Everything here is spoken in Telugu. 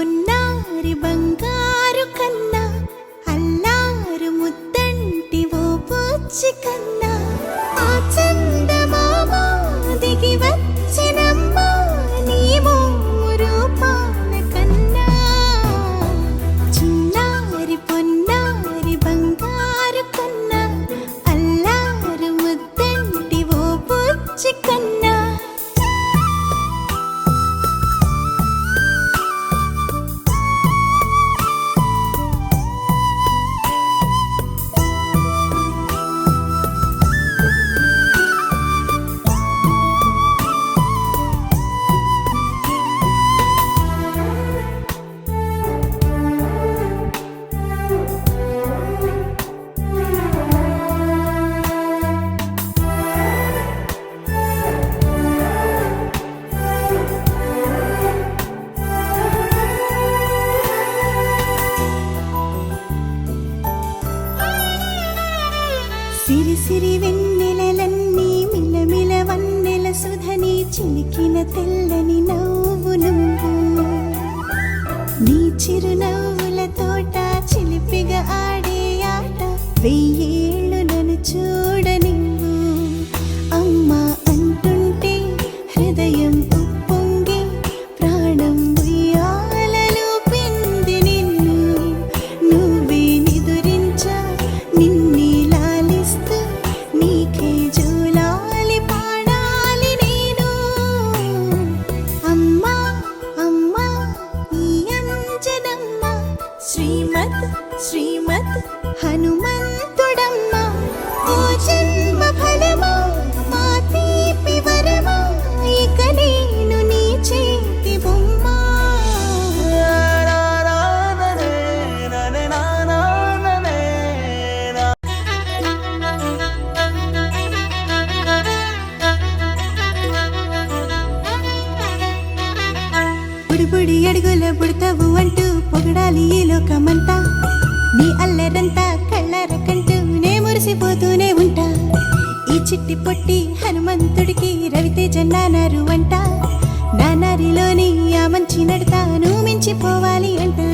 పొన్నారి బంగారు కన్నా అల్లారు ముద్దంటి ఓ పూచి కన్నా ఆ చందమామ దిగి వచ్చినమ్మా నీ రూపాన కన్నా చిన్నారి పొన్నారి బంగారు కన్నా అల్లారు ముద్దంటి ఓ పూచి కన్నా సిరి సిరి వెన్నెలలన్నీ మిలమిల వన్నెల సుధని చిలికిన తెల్లని నవ్వు నువ్వు నీ చిరునవ్వుల తోట చిలిపిగా ఆడే ఆట వెయ్యేళ్ళు నన్ను చూడనివ్వు అమ్మా అంటుంటే హృదయం ఉప్పొంగి ప్రాణం ఉయ్యాలలో పిండి నిన్ను నువ్వే నిదురించా నిన్నే నీకే జూలాలి పాడాలి నేను అమ్మా అమ్మా ఈ అంజనమ్మ శ్రీమత్ శ్రీమత్ హనుమంతుడమ్మ ఓ జన్మ ఫలమా మా తీపి వరమా ఇక నేను నీ చేతి బొమ్మ బుడి అడుగుల బుడతావు అంటూ పొగడాలి ఈ లోకమంతా నీ అల్లరంతా కళ్ళారకంటూ నే మురిసిపోతూనే ఉంటా ఈ చిట్టి పొట్టి హనుమంతుడికి రవితేజ నానారు అంట నానారిలోని ఆ మంచి నడతాను మించిపోవాలి అంట